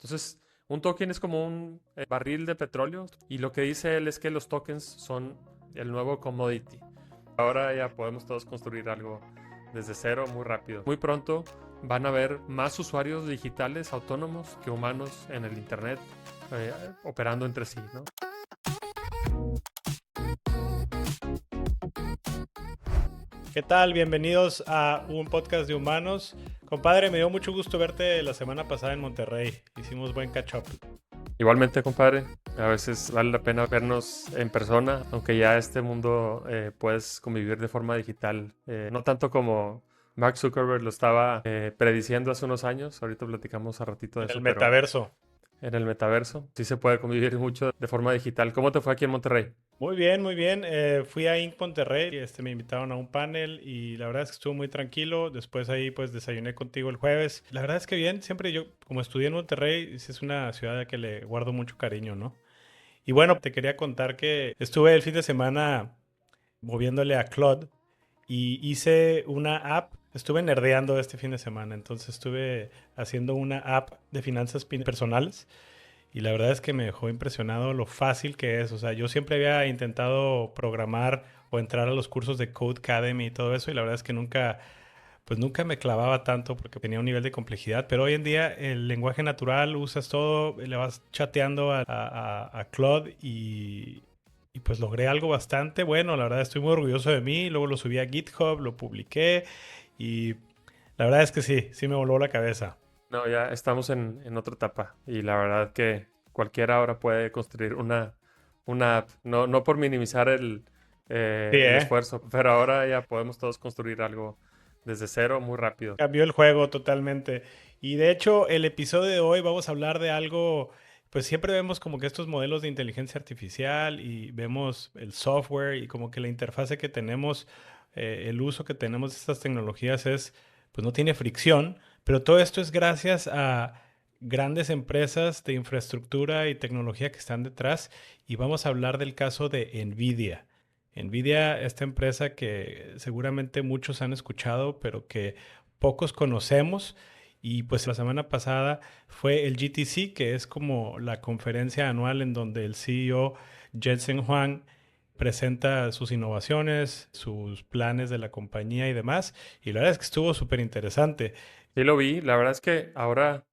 Entonces, un token es como un barril de petróleo y lo que dice él es que los tokens son el nuevo commodity. Ahora ya podemos todos construir algo desde cero muy rápido. Muy pronto van a haber más usuarios digitales autónomos que humanos en el Internet operando entre sí, ¿no? ¿Qué tal? Bienvenidos a un podcast de humanos. Compadre, me dio mucho gusto verte la semana pasada en Monterrey. Hicimos buen catch up. Igualmente, compadre, a veces vale la pena vernos en persona, aunque ya este mundo puedes convivir de forma digital. No tanto como Mark Zuckerberg lo estaba prediciendo hace unos años. Ahorita platicamos a ratito de En el eso, pero metaverso. en el metaverso sí se puede convivir mucho de forma digital. ¿Cómo te fue aquí en Monterrey? Muy bien, muy bien. Fui a Inc. Monterrey, me invitaron a un panel y la verdad es que estuvo muy tranquilo. Después ahí pues desayuné contigo el jueves. La verdad es que bien, siempre yo como estudié en Monterrey, sí es una ciudad a la que le guardo mucho cariño, ¿no? Y bueno, te quería contar que estuve el fin de semana moviéndole a Claude y hice una app. Estuve nerdeando este fin de semana, entonces estuve haciendo una app de finanzas personales y la verdad es que me dejó impresionado lo fácil que es. O sea, yo siempre había intentado programar o entrar a los cursos de Code Academy y todo eso y la verdad es que nunca me clavaba tanto porque tenía un nivel de complejidad, pero hoy en día el lenguaje natural, usas todo, le vas chateando a Claude y pues logré algo bastante bueno. La verdad estoy muy orgulloso de mí. Luego lo subí a GitHub, lo publiqué y la verdad es que sí me voló la cabeza. No, ya estamos en otra etapa y la verdad que cualquiera ahora puede construir una app. No, no por minimizar Sí, el esfuerzo, pero ahora ya podemos todos construir algo desde cero muy rápido. cambió el juego totalmente. Y de hecho, el episodio de hoy vamos a hablar de algo, pues siempre vemos como que estos modelos de inteligencia artificial y vemos el software y como que la interfase que tenemos, el uso que tenemos de estas tecnologías pues no tiene fricción, pero todo esto es gracias a grandes empresas de infraestructura y tecnología que están detrás y vamos a hablar del caso de Nvidia. Nvidia, esta empresa que seguramente muchos han escuchado, pero que pocos conocemos. Y pues la semana pasada fue el GTC, que es como la conferencia anual en donde el CEO Jensen Huang presenta sus innovaciones, sus planes de la compañía y demás. Y la verdad es que estuvo súper interesante. Sí lo vi, la verdad es que ahora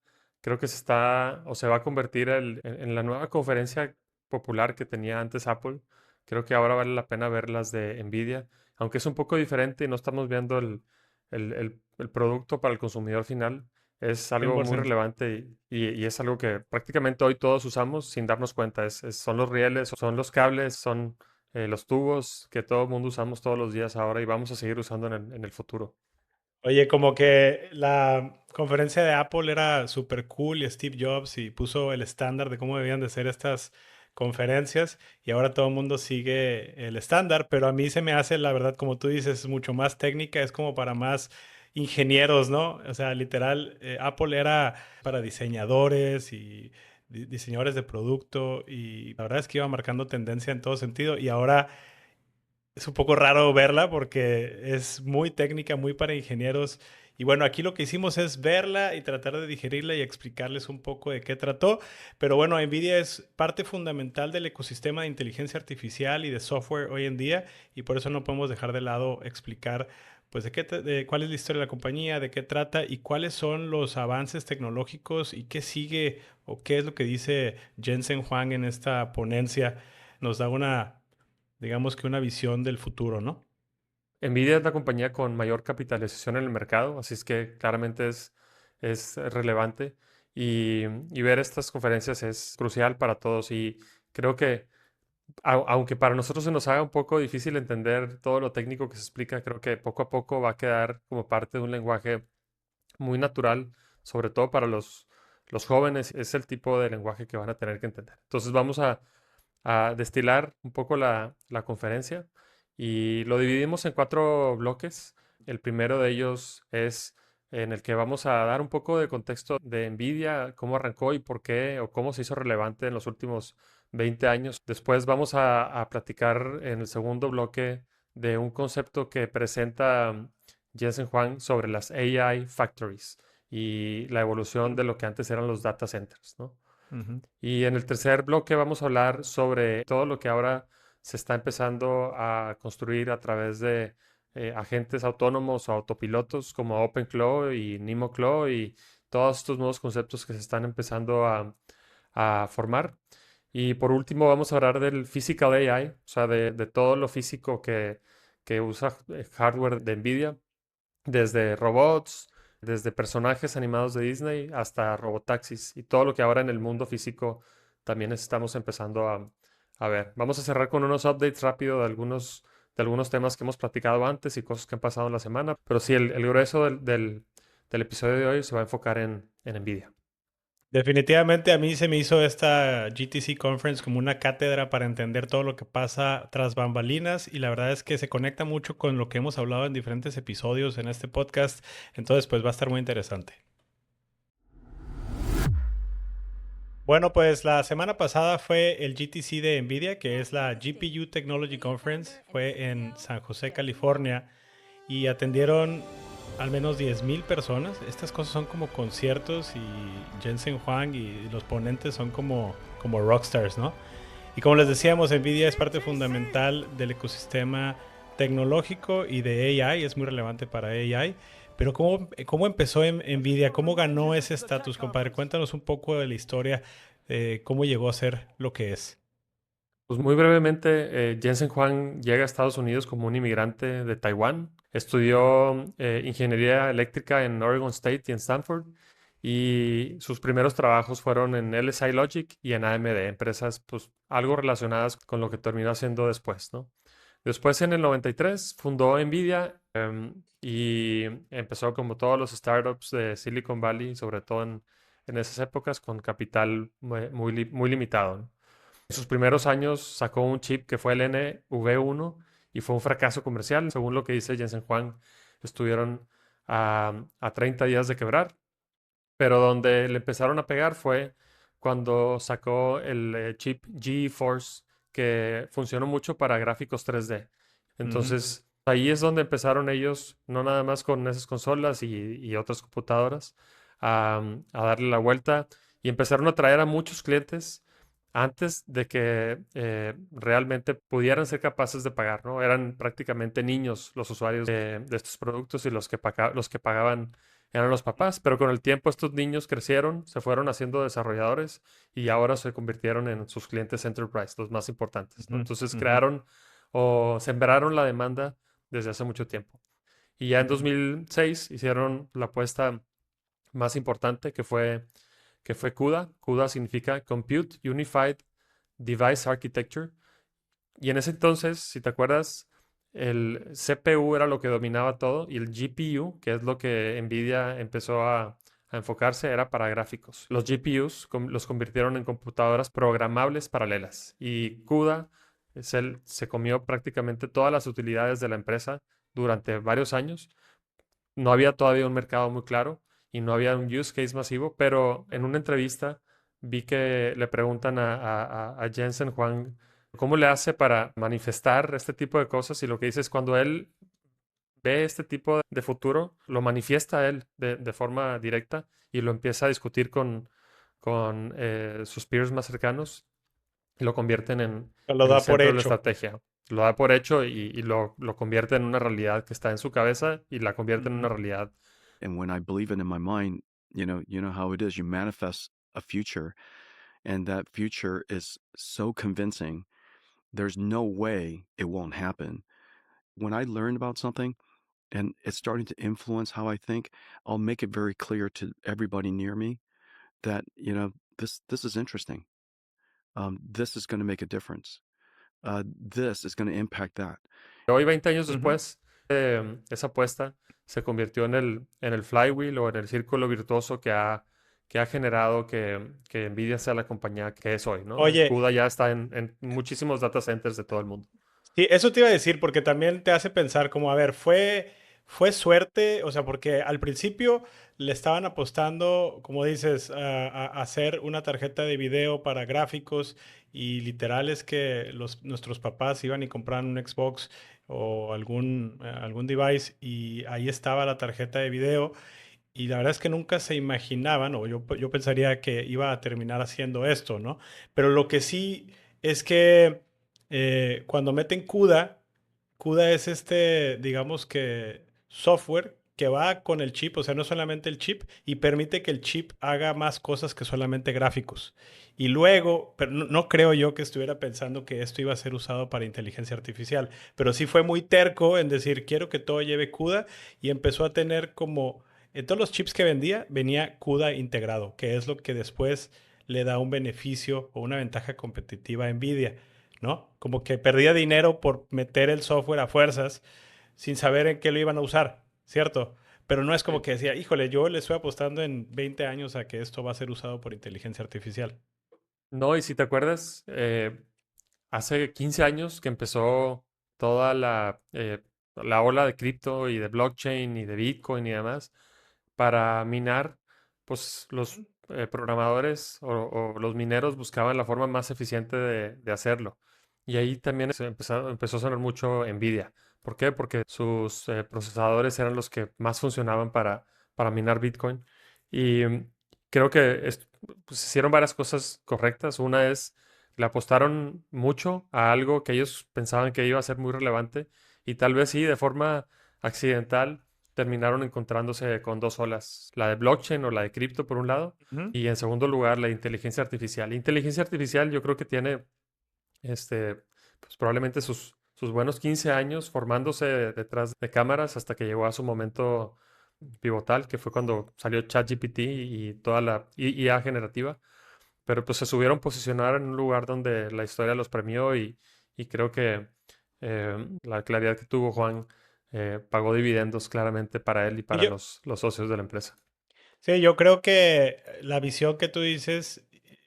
creo que se está o se va a convertir en la nueva conferencia popular que tenía antes Apple. Creo que ahora vale la pena ver las de Nvidia, aunque es un poco diferente y no estamos viendo el producto para el consumidor final. Es algo muy 100%. relevante y es algo que prácticamente hoy todos usamos sin darnos cuenta. Son los rieles, son los cables, son los tubos que todo el mundo usamos todos los días ahora y vamos a seguir usando en el futuro. Oye, como que la conferencia de Apple era súper cool y Steve Jobs y puso el estándar de cómo debían de ser estas conferencias y ahora todo el mundo sigue el estándar, pero a mí se me hace, la verdad, como tú dices, es mucho más técnica, es como para más ingenieros, ¿no? O sea, literal, Apple era para diseñadores y diseñadores de producto y la verdad es que iba marcando tendencia en todo sentido y ahora es un poco raro verla porque es muy técnica, muy para ingenieros. Y bueno, aquí lo que hicimos es verla y tratar de digerirla y explicarles un poco de qué trató. Pero bueno, NVIDIA es parte fundamental del ecosistema de inteligencia artificial y de software hoy en día y por eso no podemos dejar de lado explicar pues de cuál es la historia de la compañía, de qué trata y cuáles son los avances tecnológicos y qué sigue o qué es lo que dice Jensen Huang en esta ponencia. Nos da digamos que una visión del futuro, ¿no? Nvidia es la compañía con mayor capitalización en el mercado, así es que claramente es relevante y ver estas conferencias es crucial para todos y creo que aunque para nosotros se nos haga un poco difícil entender todo lo técnico que se explica, creo que poco a poco va a quedar como parte de un lenguaje muy natural, sobre todo para los jóvenes, es el tipo de lenguaje que van a tener que entender. Entonces vamos a destilar un poco la conferencia y lo dividimos en cuatro bloques. El primero de ellos es en el que vamos a dar un poco de contexto de NVIDIA, cómo arrancó y por qué o cómo se hizo relevante en los últimos 20 años. Después vamos a platicar en el segundo bloque de un concepto que presenta Jensen Huang sobre las AI Factories y la evolución de lo que antes eran los data centers, ¿no? Ujú. Y en el tercer bloque vamos a hablar sobre todo lo que ahora se está empezando a construir a través de agentes autónomos o autopilotos como OpenClaw y NemoClaw y todos estos nuevos conceptos que se están empezando a formar. Y por último vamos a hablar del Physical AI, o sea, de todo lo físico que usa hardware de NVIDIA, desde robots, desde personajes animados de Disney hasta robotaxis y todo lo que ahora en el mundo físico también estamos empezando a ver. Vamos a cerrar con unos updates rápidos de algunos temas que hemos platicado antes y cosas que han pasado en la semana, pero sí, el grueso del episodio de hoy se va a enfocar en NVIDIA. Definitivamente a mí se me hizo esta GTC Conference como una cátedra para entender todo lo que pasa tras bambalinas y la verdad es que se conecta mucho con lo que hemos hablado en diferentes episodios en este podcast, entonces pues va a estar muy interesante. Bueno, pues la semana pasada fue el GTC de NVIDIA, que es la GPU Technology Conference, fue en San José, California, y atendieron al menos 10,000 personas. Estas cosas son como conciertos y Jensen Huang y los ponentes son como rockstars, ¿no? Y como les decíamos, NVIDIA es parte fundamental del ecosistema tecnológico y de AI, es muy relevante para AI. Pero ¿cómo empezó NVIDIA? ¿Cómo ganó ese estatus, compadre? Cuéntanos un poco de la historia, cómo llegó a ser lo que es. Pues muy brevemente, Jensen Huang llega a Estados Unidos como un inmigrante de Taiwán. Estudió ingeniería eléctrica en Oregon State y en Stanford. Y sus primeros trabajos fueron en LSI Logic y en AMD, empresas pues algo relacionadas con lo que terminó haciendo después, ¿no? Después en el 93 fundó NVIDIA y empezó como todos los startups de Silicon Valley, sobre todo en esas épocas, con capital muy limitado, ¿no? En sus primeros años sacó un chip que fue el NV1 y fue un fracaso comercial. Según lo que dice Jensen Huang, estuvieron a 30 días de quebrar, pero donde le empezaron a pegar fue cuando sacó el chip GeForce, que funcionó mucho para gráficos 3D. Ujú. Entonces, ahí es donde empezaron ellos, no nada más con esas consolas y otras computadoras, a darle la vuelta y empezaron a traer a muchos clientes antes de que realmente pudieran ser capaces de pagar, ¿no? Eran prácticamente niños los usuarios de estos productos y los que pagaban eran los papás, pero con el tiempo estos niños crecieron, se fueron haciendo desarrolladores y ahora se convirtieron en sus clientes enterprise, los más importantes, ¿no? Ujú, Entonces ujú, crearon o sembraron la demanda desde hace mucho tiempo. Y ya en ujú. 2006 hicieron la apuesta más importante que fue CUDA. CUDA significa Compute Unified Device Architecture. Y en ese entonces, si te acuerdas, el CPU era lo que dominaba todo y el GPU, que es lo que NVIDIA empezó a enfocarse, era para gráficos. Los GPUs los convirtieron en computadoras programables paralelas y CUDA se comió prácticamente todas las utilidades de la empresa durante varios años. No había todavía un mercado muy claro y no había un use case masivo, pero en una entrevista vi que le preguntan a Jensen Huang cómo le hace para manifestar este tipo de cosas y lo que dice es cuando él ve este tipo de futuro, lo manifiesta él de forma directa y lo empieza a discutir con sus peers más cercanos y lo convierten Lo en el da por centro de la hecho. estrategia. Lo da por hecho y lo convierte en una realidad que está en su cabeza y la convierte en una Ujú. realidad. And when I believe it in my mind, you know how it is. You manifest a future, and that future is so convincing. There's no way it won't happen. When I learn about something and it's starting to influence how I think, I'll make it very clear to everybody near me that this is interesting. This is going to make a difference. This is going to impact that. Hoy, 20 años Ujú. después, esa apuesta se convirtió en el flywheel o en el círculo virtuoso que ha generado que NVIDIA sea la compañía que es hoy, ¿no? Oye, CUDA ya está en muchísimos data centers de todo el mundo. sí, eso te iba a decir, porque también te hace pensar como, a ver, fue suerte, o sea, porque al principio le estaban apostando, como dices, a hacer una tarjeta de video para gráficos y literal es que nuestros papás iban y compraban un Xbox o algún device y ahí estaba la tarjeta de video y la verdad es que nunca se imaginaban, o yo pensaría que iba a terminar haciendo esto, ¿no? Pero lo que sí es que cuando meten CUDA, CUDA es digamos que software que va con el chip, o sea, no solamente el chip, y permite que el chip haga más cosas que solamente gráficos. Y luego, pero no creo yo que estuviera pensando que esto iba a ser usado para inteligencia artificial, pero sí fue muy terco en decir, quiero que todo lleve CUDA, y empezó a tener como, en todos los chips que vendía, venía CUDA integrado, que es lo que después le da un beneficio o una ventaja competitiva a Nvidia, ¿no? Como que perdía dinero por meter el software a fuerzas sin saber en qué lo iban a usar, ¿cierto? Pero no es como Sí. que decía, híjole, yo le estoy apostando en 20 años a que esto va a ser usado por inteligencia artificial. No, y si te acuerdas, hace 15 años que empezó toda la ola de cripto y de blockchain y de Bitcoin y demás, para minar, pues los programadores o los mineros buscaban la forma más eficiente de hacerlo. Y ahí también empezó a sonar mucho Nvidia. ¿Por qué? Porque sus procesadores eran los que más funcionaban para minar Bitcoin. Y creo que pues, hicieron varias cosas correctas. Una es, le apostaron mucho a algo que ellos pensaban que iba a ser muy relevante y tal vez sí, de forma accidental terminaron encontrándose con dos olas, la de blockchain o la de cripto por un lado, Ujú. y en segundo lugar la de inteligencia artificial. Inteligencia artificial yo creo que tiene este, pues probablemente sus buenos 15 años formándose detrás de cámaras hasta que llegó a su momento pivotal, que fue cuando salió ChatGPT y toda la IA generativa. Pero pues se subieron a posicionar en un lugar donde la historia los premió y creo que la claridad que tuvo Juan pagó dividendos claramente para él y Y para yo, los socios de la empresa. sí, yo creo que la visión que tú dices,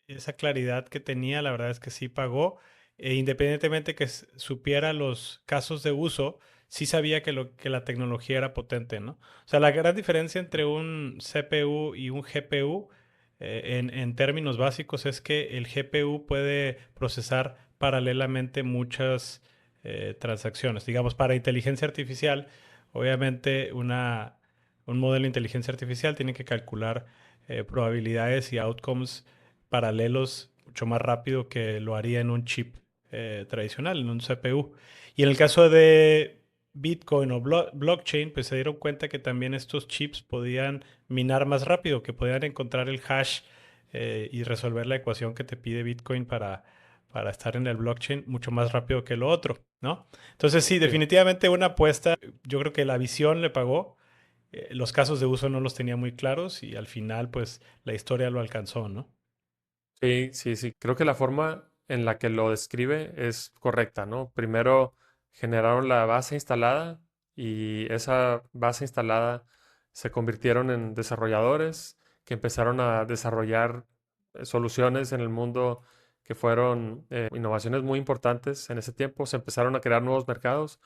esa claridad que tenía, la verdad es que sí pagó. E independientemente que supiera los casos de uso, sí sabía que la tecnología era potente, ¿no? O sea, la gran diferencia entre un CPU y un GPU, en términos básicos, es que el GPU puede procesar paralelamente muchas transacciones. Digamos, para inteligencia artificial, obviamente un modelo de inteligencia artificial tiene que calcular probabilidades y outcomes paralelos mucho más rápido que lo haría en un chip tradicional, en un CPU. Y en el caso de Bitcoin o blockchain, pues se dieron cuenta que también estos chips podían minar más rápido, que podían encontrar el hash y resolver la ecuación que te pide Bitcoin para estar en el blockchain mucho más rápido que lo otro, ¿no? Entonces sí, Sí, definitivamente una apuesta, yo creo que la visión le pagó, los casos de uso no los tenía muy claros y al final, pues, la historia lo alcanzó, ¿no? sí, sí, sí. Creo que la forma en la que lo describe es correcta, ¿no? Primero generaron la base instalada y esa base instalada se convirtieron en desarrolladores que empezaron a desarrollar soluciones en el mundo que fueron innovaciones muy importantes en ese tiempo. Se empezaron a crear nuevos mercados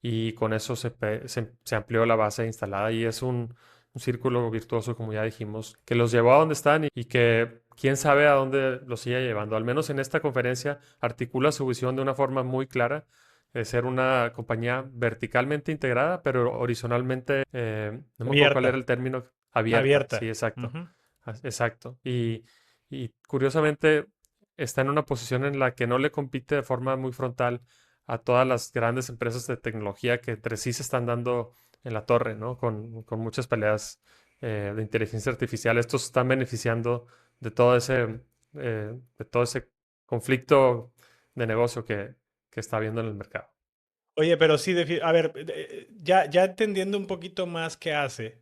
y con eso se amplió la base instalada y es un círculo virtuoso, como ya dijimos, que los llevó a donde están y que quién sabe a dónde los sigue llevando. Al menos en esta conferencia articula su visión de una forma muy clara de ser una compañía verticalmente integrada, pero horizontalmente, no me acuerdo cuál era Abierta, el término, abierta. Sí, abierta. exacto. Ujú. Exacto. Y curiosamente está en una posición en la que no le compite de forma muy frontal a todas las grandes empresas de tecnología que entre sí se están dando en la torre, ¿no? Con muchas peleas de inteligencia artificial. Estos están beneficiando de de todo ese conflicto de negocio que está habiendo en el mercado. Oye, pero sí, a ver, ya entendiendo un poquito más qué hace,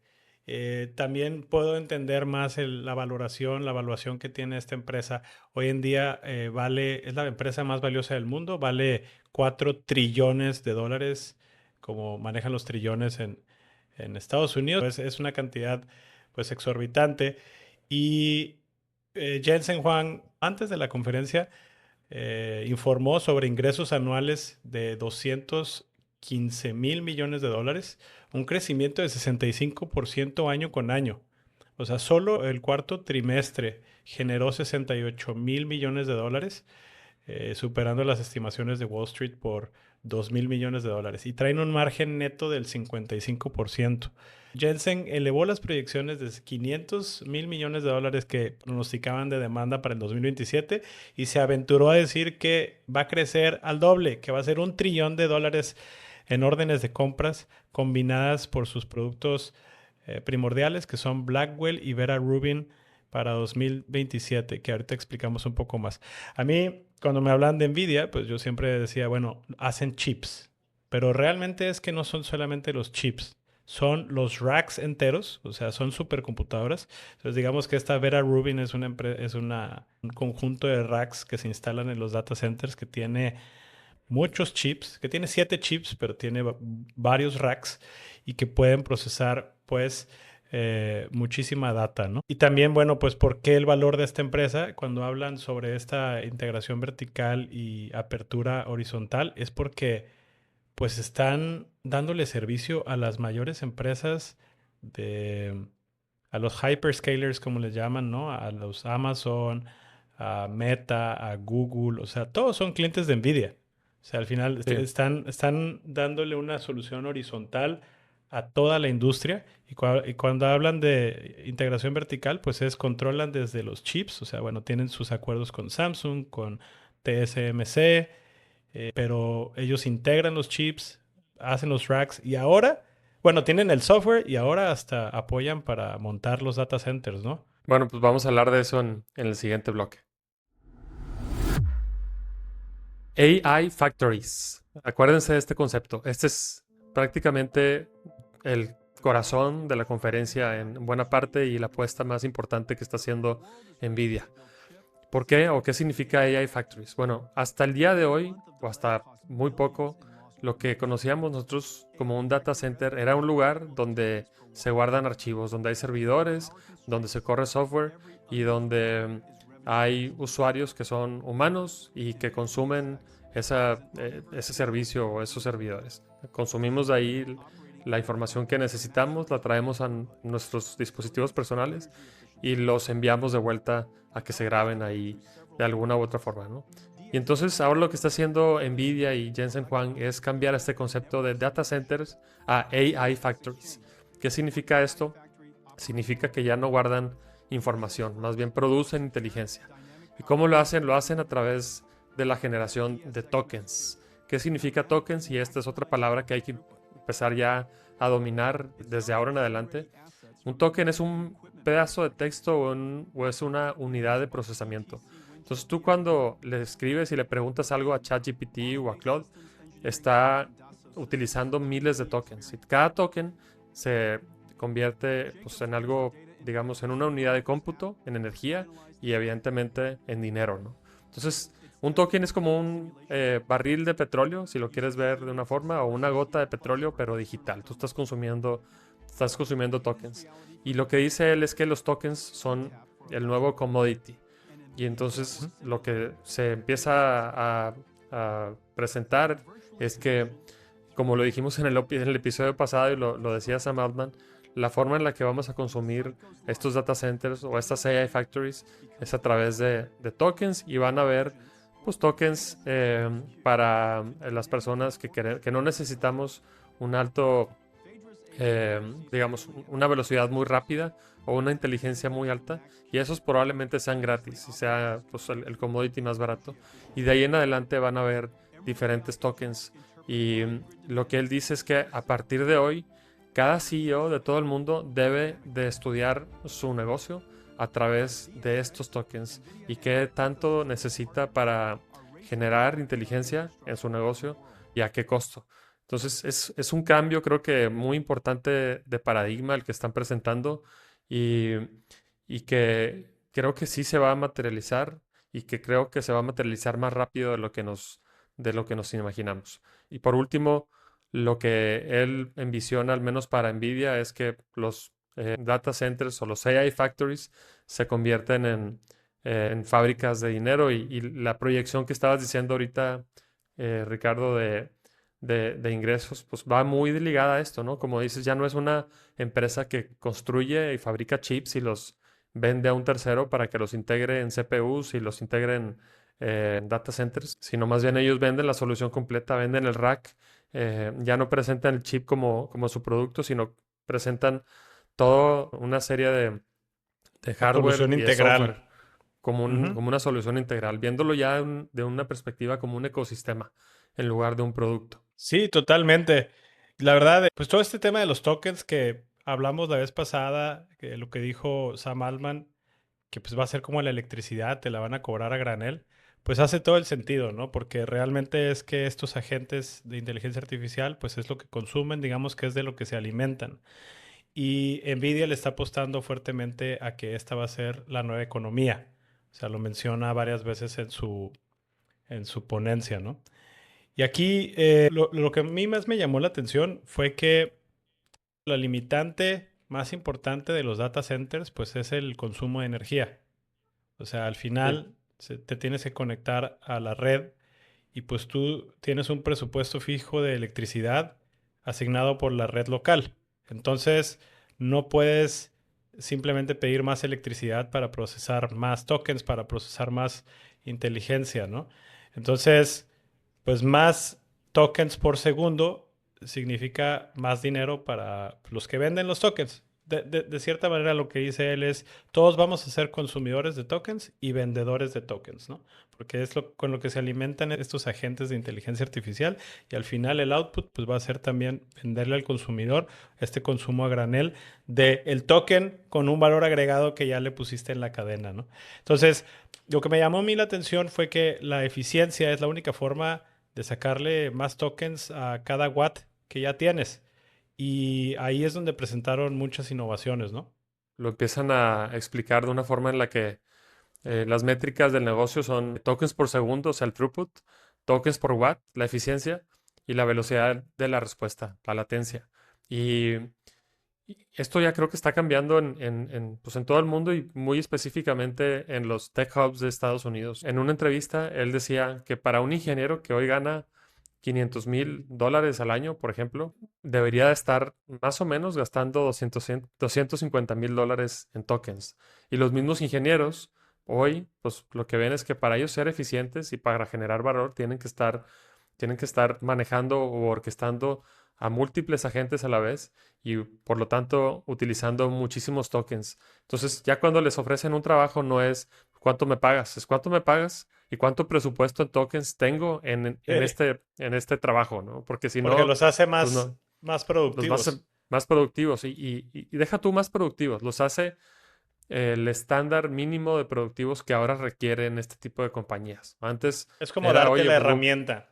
también puedo entender más la evaluación que tiene esta empresa. Hoy en día es la empresa más valiosa del mundo, vale 4 trillones de dólares, como manejan los trillones en Estados Unidos. Es una cantidad pues exorbitante. Y Jensen Huang, antes de la conferencia, informó sobre ingresos anuales de 215 mil millones de dólares, un crecimiento de 65% año con año. O sea, solo el cuarto trimestre generó 68 mil millones de dólares. superando las estimaciones de Wall Street por $2,000 millones y traen un margen neto del 55%. Jensen elevó las proyecciones de $500,000 millones que pronosticaban de demanda para el 2027 y se aventuró a decir que va a crecer al doble, que va a ser $1 trillón en órdenes de compras combinadas por sus productos primordiales, que son Blackwell y Vera Rubin para 2027, que ahorita explicamos un poco más. A mí, cuando me hablan de Nvidia, pues yo siempre decía, bueno, hacen chips, pero realmente es que no son solamente los chips, son los racks enteros, o sea, son supercomputadoras. Entonces, digamos que esta Vera Rubin es un conjunto de racks que se instalan en los data centers que tiene muchos chips, que tiene 7 chips, pero tiene varios racks y que pueden procesar, pues, muchísima data, ¿no? Y también, bueno, pues, ¿por qué el valor de esta empresa? Cuando hablan sobre esta integración vertical y apertura horizontal, es porque, pues, están dándole servicio a las mayores empresas a los hyperscalers, como les llaman, ¿no? A los Amazon, a Meta, a Google, o sea, todos son clientes de Nvidia. O sea, al final Sí. están dándole una solución horizontal a toda la industria y cuando hablan de integración vertical, pues controlan desde los chips, o sea, bueno, tienen sus acuerdos con Samsung, con TSMC, pero ellos integran los chips, hacen los racks y ahora, bueno, tienen el software y ahora hasta apoyan para montar los data centers, ¿no? Bueno, pues vamos a hablar de eso en el siguiente bloque. AI Factories. Acuérdense de este concepto. Este es prácticamente el corazón de la conferencia en buena parte y la apuesta más importante que está haciendo Nvidia. ¿Por qué o qué significa AI Factories? Bueno, hasta el día de hoy, o hasta muy poco, lo que conocíamos nosotros como un data center era un lugar donde se guardan archivos, donde hay servidores, donde se corre software y donde hay usuarios que son humanos y que consumen ese servicio o esos servidores. Consumimos de ahí la información que necesitamos, la traemos a nuestros dispositivos personales y los enviamos de vuelta a que se graben ahí de alguna u otra forma, ¿no? Y entonces ahora lo que está haciendo Nvidia y Jensen Huang es cambiar este concepto de data centers a AI factories. ¿Qué significa esto? Significa que ya no guardan información, más bien producen inteligencia. ¿Y cómo lo hacen? Lo hacen a través de la generación de tokens. ¿Qué significa tokens? Y esta es otra palabra que hay que empezar ya a dominar desde ahora en adelante. Un token es un pedazo de texto o es una unidad de procesamiento. Entonces tú cuando le escribes y le preguntas algo a ChatGPT o a Claude, está utilizando miles de tokens. Y cada token se convierte pues, en algo, digamos, en una unidad de cómputo, en energía y evidentemente en dinero, ¿no? Entonces, un token es como un barril de petróleo, si lo quieres ver de una forma, o una gota de petróleo, pero digital. Tú estás consumiendo tokens. Y lo que dice él es que los tokens son el nuevo commodity. Y entonces lo que se empieza a presentar es que, como lo dijimos en el episodio pasado y lo decía Sam Altman, la forma en la que vamos a consumir estos data centers o estas AI factories es a través de tokens y van a haber pues, tokens para las personas que no necesitamos un alto, digamos, una velocidad muy rápida o una inteligencia muy alta y esos probablemente sean gratis y sea pues, el commodity más barato y de ahí en adelante van a haber diferentes tokens y lo que él dice es que a partir de hoy cada CEO de todo el mundo debe de estudiar su negocio a través de estos tokens y qué tanto necesita para generar inteligencia en su negocio y a qué costo. Entonces es un cambio creo que muy importante de paradigma el que están presentando y, y que creo que sí se va a materializar y que creo que se va a materializar más rápido de lo que nos imaginamos. Y por último, lo que él envisiona, al menos para Nvidia, es que los data centers o los AI factories se convierten en fábricas de dinero y la proyección que estabas diciendo ahorita, Ricardo, de ingresos, pues va muy ligada a esto, ¿no? Como dices, ya no es una empresa que construye y fabrica chips y los vende a un tercero para que los integre en CPUs y los integre data centers, sino más bien ellos venden la solución completa, venden el rack, ya no presentan el chip como su producto, sino presentan toda una serie de hardware Solución y de integral. software Ujú. como una solución integral, viéndolo ya de una perspectiva como un ecosistema en lugar de un producto. Sí, totalmente. La verdad, pues todo este tema de los tokens que hablamos la vez pasada, que lo que dijo Sam Altman, que pues va a ser como la electricidad, te la van a cobrar a granel, pues hace todo el sentido, ¿no? Porque realmente es que estos agentes de inteligencia artificial, pues es lo que consumen, digamos que es de lo que se alimentan. Y Nvidia le está apostando fuertemente a que esta va a ser la nueva economía. O sea, lo menciona varias veces en su ponencia, ¿no? Y aquí lo que a mí más me llamó la atención fue que la limitante más importante de los data centers, pues es el consumo de energía. O sea, al Sí. final te tienes que conectar a la red y pues tú tienes un presupuesto fijo de electricidad asignado por la red local. Entonces, no puedes simplemente pedir más electricidad para procesar más tokens, para procesar más inteligencia, ¿no? Entonces, pues más tokens por segundo significa más dinero para los que venden los tokens. De cierta manera lo que dice él es, todos vamos a ser consumidores de tokens y vendedores de tokens, ¿no? Porque es con lo que se alimentan estos agentes de inteligencia artificial y al final el output pues va a ser también venderle al consumidor este consumo a granel del token con un valor agregado que ya le pusiste en la cadena, ¿no? Entonces, lo que me llamó a mí la atención fue que la eficiencia es la única forma de sacarle más tokens a cada watt que ya tienes. Y ahí es donde presentaron muchas innovaciones, ¿no? Lo empiezan a explicar de una forma en la que las métricas del negocio son tokens por segundo, o sea, el throughput, tokens por watt, la eficiencia, y la velocidad de la respuesta, la latencia. Y, y esto ya creo que está cambiando pues en todo el mundo y muy específicamente en los tech hubs de Estados Unidos. En una entrevista, él decía que para un ingeniero que hoy gana $500,000 al año, por ejemplo, debería estar más o menos gastando $250,000 en tokens. Y los mismos ingenieros hoy, pues lo que ven es que para ellos ser eficientes y para generar valor tienen que estar manejando o orquestando a múltiples agentes a la vez y por lo tanto utilizando muchísimos tokens. Entonces, ya cuando les ofrecen un trabajo no es cuánto me pagas, es cuánto me pagas y cuánto presupuesto en tokens tengo Sí, en este trabajo, ¿no? Porque si porque no, los hace pues no, más los va a hacer productivos. más productivos y deja tú más productivos, los hace el estándar mínimo de productivos que ahora requieren este tipo de compañías. Antes Es como era, darte oye, la pues herramienta.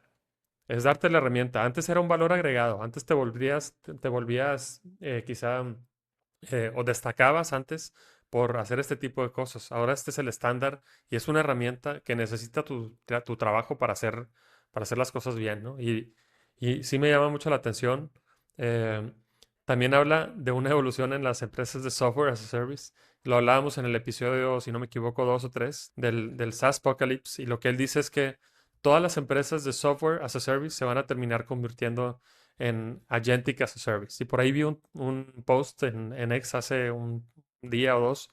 es darte la herramienta. Antes era un valor agregado. Antes te volvías quizá o destacabas antes por hacer este tipo de cosas. Ahora este es el estándar y es una herramienta que necesita tu trabajo para hacer las cosas bien, ¿no? Y sí me llama mucho la atención. eh, También habla de una evolución en las empresas de software as a service. Lo hablábamos en el episodio, si no me equivoco, 2 o 3, del SaaS Apocalypse. Y lo que él dice es que todas las empresas de software as a service se van a terminar convirtiendo en Agentic as a Service. Y por ahí vi un post en X hace un día o dos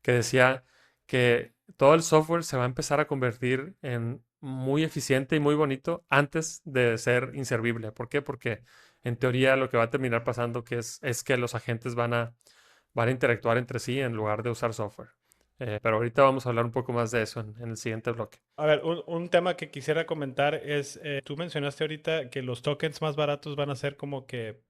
que decía que todo el software se va a empezar a convertir en muy eficiente y muy bonito antes de ser inservible. ¿Por qué? Porque en teoría lo que va a terminar pasando es que los agentes van a interactuar entre sí en lugar de usar software. Pero ahorita vamos a hablar un poco más de eso en el siguiente bloque. A ver, un tema que quisiera comentar es, tú mencionaste ahorita que los tokens más baratos van a ser como que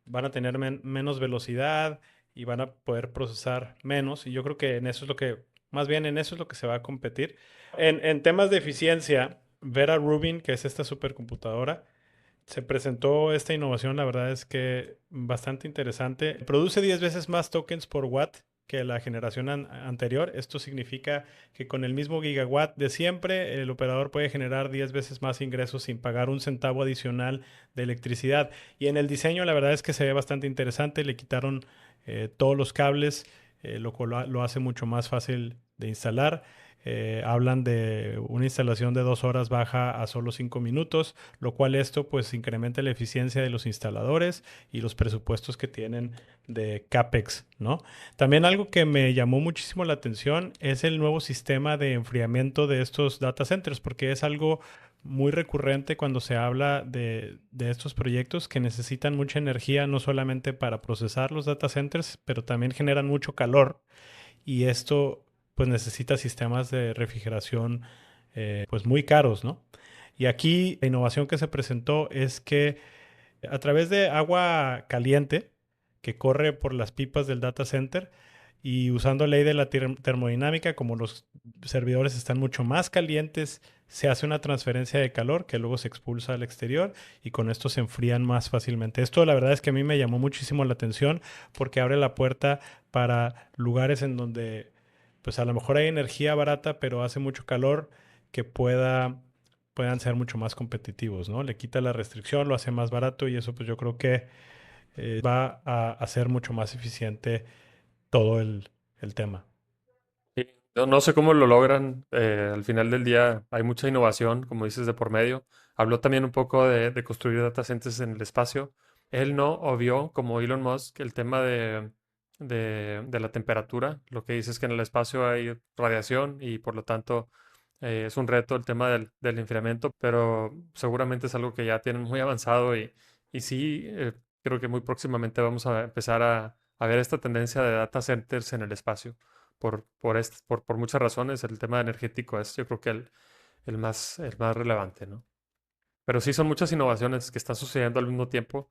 van a tener menos velocidad y van a poder procesar menos. Y yo creo que en eso es lo que, más bien en eso es lo que se va a competir. En temas de eficiencia, Vera Rubin, que es esta supercomputadora, se presentó esta innovación, la verdad es que bastante interesante. Produce 10 veces más tokens por watt que la generación anterior. Esto significa que con el mismo gigawatt de siempre, el operador puede generar 10 veces más ingresos sin pagar un centavo adicional de electricidad. Y en el diseño, la verdad es que se ve bastante interesante. Le quitaron todos los cables, lo cual lo hace mucho más fácil de instalar. hablan de una instalación de 2 horas baja a solo 5 minutos, lo cual esto pues incrementa la eficiencia de los instaladores y los presupuestos que tienen de CAPEX, ¿no? También algo que me llamó muchísimo la atención es el nuevo sistema de enfriamiento de estos data centers, porque es algo muy recurrente cuando se habla de estos proyectos que necesitan mucha energía, no solamente para procesar los data centers, pero también generan mucho calor y esto pues necesita sistemas de refrigeración pues muy caros, ¿no? Y aquí la innovación que se presentó es que a través de agua caliente que corre por las pipas del data center y usando ley de la termodinámica, como los servidores están mucho más calientes, se hace una transferencia de calor que luego se expulsa al exterior y con esto se enfrían más fácilmente. Esto la verdad es que a mí me llamó muchísimo la atención porque abre la puerta para lugares en donde pues a lo mejor hay energía barata, pero hace mucho calor que puedan ser mucho más competitivos, ¿no? Le quita la restricción, lo hace más barato y eso pues yo creo que va a hacer mucho más eficiente todo el tema. Sí, no sé cómo lo logran. Al final del día hay mucha innovación, como dices, de por medio. Habló también un poco de construir data centers en el espacio. Él no obvió, como Elon Musk, el tema de la temperatura. Lo que dice es que en el espacio hay radiación y por lo tanto es un reto el tema del enfriamiento, pero seguramente es algo que ya tienen muy avanzado y sí, creo que muy próximamente vamos a empezar a ver esta tendencia de data centers en el espacio por muchas razones. El tema energético es, yo creo que el más relevante, ¿no? Pero sí son muchas innovaciones que están sucediendo al mismo tiempo.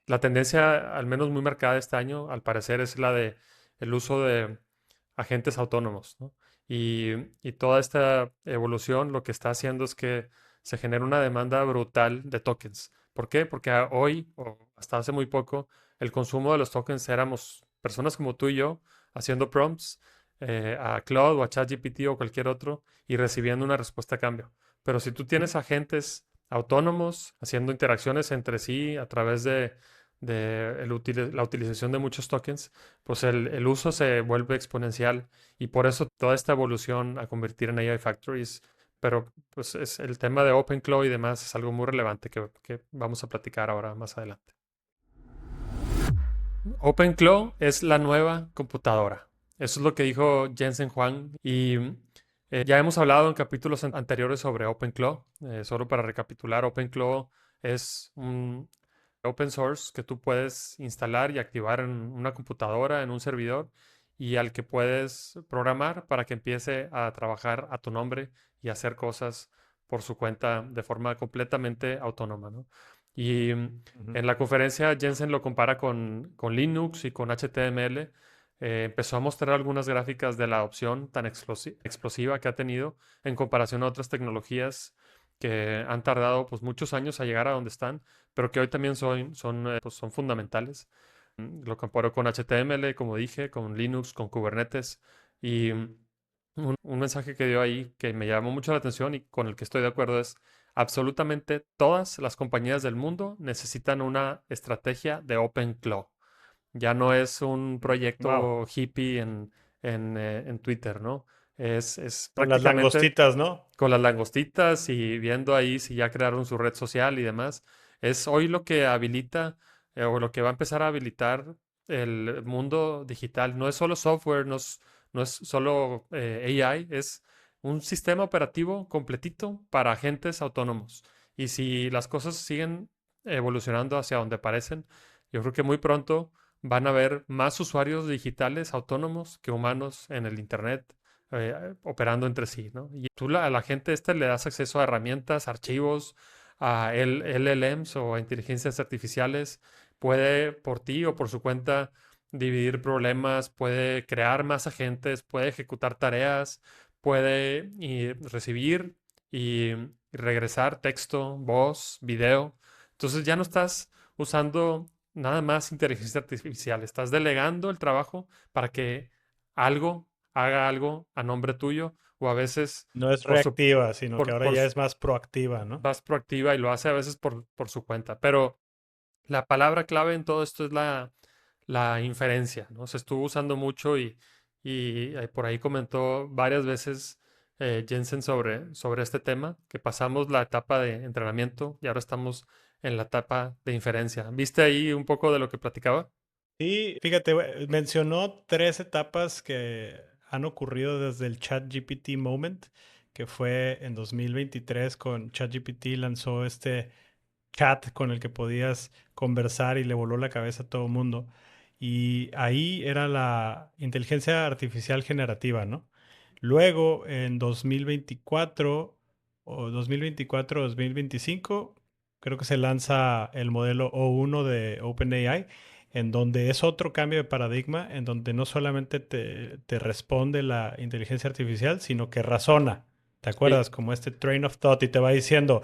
La tendencia, al menos muy marcada este año, al parecer, es la de el uso de agentes autónomos, ¿no? Y toda esta evolución lo que está haciendo es que se genera una demanda brutal de tokens. ¿Por qué? Porque hoy, o hasta hace muy poco, el consumo de los tokens éramos personas como tú y yo haciendo prompts a Claude o a ChatGPT o cualquier otro y recibiendo una respuesta a cambio. Pero si tú tienes agentes autónomos haciendo interacciones entre sí a través de la utilización de muchos tokens, pues el uso se vuelve exponencial y por eso toda esta evolución a convertir en AI factories, pero pues es el tema de OpenClaw y demás es algo muy relevante que vamos a platicar ahora más adelante. OpenClaw es la nueva computadora. Eso es lo que dijo Jensen Huang y ya hemos hablado en capítulos anteriores sobre OpenClaw. Solo para recapitular, OpenClaw es un open source que tú puedes instalar y activar en una computadora, en un servidor, y al que puedes programar para que empiece a trabajar a tu nombre y hacer cosas por su cuenta de forma completamente autónoma, ¿no? Y Ujú. en la conferencia Jensen lo compara con Linux y con HTML. Empezó a mostrar algunas gráficas de la adopción tan explosiva que ha tenido en comparación a otras tecnologías que han tardado pues, muchos años a llegar a donde están, pero que hoy también pues, son fundamentales. Lo comparo con HTML, como dije, con Linux, con Kubernetes. Y un mensaje que dio ahí que me llamó mucho la atención y con el que estoy de acuerdo es, absolutamente todas las compañías del mundo necesitan una estrategia de Open Cloud. Ya no es un Wow. proyecto hippie en Twitter, ¿no? Es Con las prácticamente langostitas, ¿no? con las langostitas y viendo ahí si ya crearon su red social y demás. Es hoy lo que habilita o lo que va a empezar a habilitar el mundo digital. No es solo software, no es solo AI, es un sistema operativo completito para agentes autónomos. Y si las cosas siguen evolucionando hacia donde parecen, yo creo que muy pronto van a haber más usuarios digitales autónomos que humanos en el Internet operando entre sí, ¿no? Y tú a la gente le das acceso a herramientas, archivos, a LLMs o a inteligencias artificiales, puede por ti o por su cuenta dividir problemas, puede crear más agentes, puede ejecutar tareas, puede recibir y regresar texto, voz, video. Entonces ya no estás usando nada más inteligencia artificial, estás delegando el trabajo para que algo haga algo a nombre tuyo o a veces No es por su, reactiva, sino que por, ahora por ya su- es más proactiva, ¿no? más proactiva y lo hace a veces por su cuenta. Pero la palabra clave en todo esto es la inferencia, ¿no? Se estuvo usando mucho y por ahí comentó varias veces Jensen, sobre este tema, que pasamos la etapa de entrenamiento y ahora estamos en la etapa de inferencia. ¿Viste ahí un poco de lo que platicaba? Y fíjate, mencionó 3 etapas que han ocurrido desde el ChatGPT Moment, que fue en 2023 con ChatGPT lanzó este chat con el que podías conversar y le voló la cabeza a todo el mundo. Y ahí era la inteligencia artificial generativa, ¿no? Luego, en 2024 o 2025, creo que se lanza el modelo O1 de OpenAI, en donde es otro cambio de paradigma, en donde no solamente te responde la inteligencia artificial, sino que razona. ¿Te Sí. acuerdas? Como este train of thought y te va diciendo,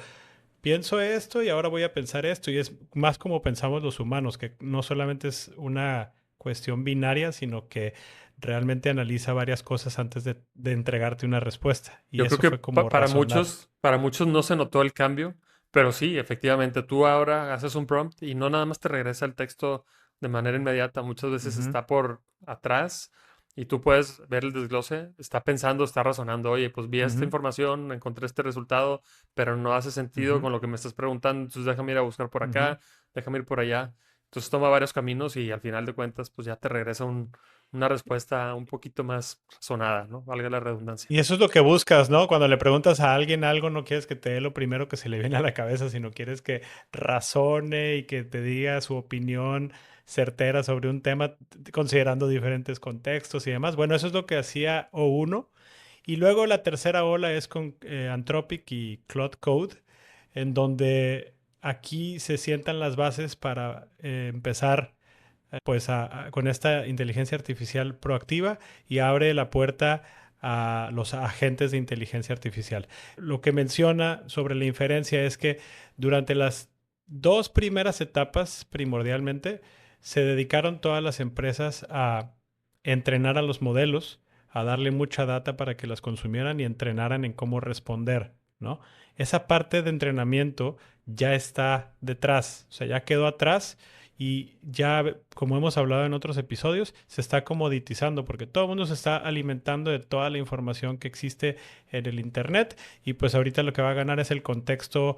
pienso esto y ahora voy a pensar esto. Y es más como pensamos los humanos, que no solamente es una cuestión binaria, sino que realmente analiza varias cosas antes de entregarte una respuesta. Y Yo creo eso que fue como razonar. para muchos no se notó el cambio, pero sí, efectivamente, tú ahora haces un prompt y no nada más te regresa el texto de manera inmediata, muchas veces Ujú, está por atrás y tú puedes ver el desglose, está pensando, está razonando, oye, pues vi esta ujú, información, encontré este resultado, pero no hace sentido ujú, con lo que me estás preguntando, entonces déjame ir a buscar por ujú. acá, déjame ir por allá. Entonces toma varios caminos y al final de cuentas, pues ya te regresa una respuesta un poquito más razonada, ¿no? Valga la redundancia. Y eso es lo que buscas, ¿no? Cuando le preguntas a alguien algo, no quieres que te dé lo primero que se le viene a la cabeza, sino quieres que razone y que te diga su opinión certera sobre un tema, considerando diferentes contextos y demás. Bueno, eso es lo que hacía O1. Y luego la tercera ola es con Anthropic y Claude Code, en donde aquí se sientan las bases para empezar pues con esta inteligencia artificial proactiva y abre la puerta a los agentes de inteligencia artificial. Lo que menciona sobre la inferencia es que durante las 2 primeras etapas, primordialmente, se dedicaron todas las empresas a entrenar a los modelos, a darle mucha data para que las consumieran y entrenaran en cómo responder, ¿no? Esa parte de entrenamiento ya está detrás, o sea, ya quedó atrás y ya, como hemos hablado en otros episodios, se está comoditizando porque todo el mundo se está alimentando de toda la información que existe en el Internet y pues ahorita lo que va a ganar es el contexto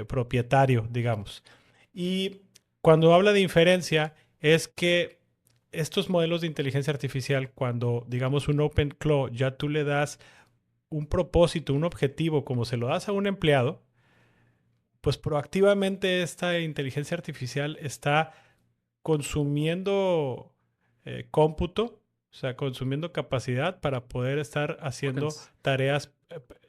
propietario, digamos. Y cuando habla de inferencia es que estos modelos de inteligencia artificial, cuando digamos un OpenClaw, ya tú le das un propósito, un objetivo, como se lo das a un empleado, pues proactivamente esta inteligencia artificial está consumiendo cómputo, o sea, consumiendo capacidad para poder estar haciendo Tokens. tareas,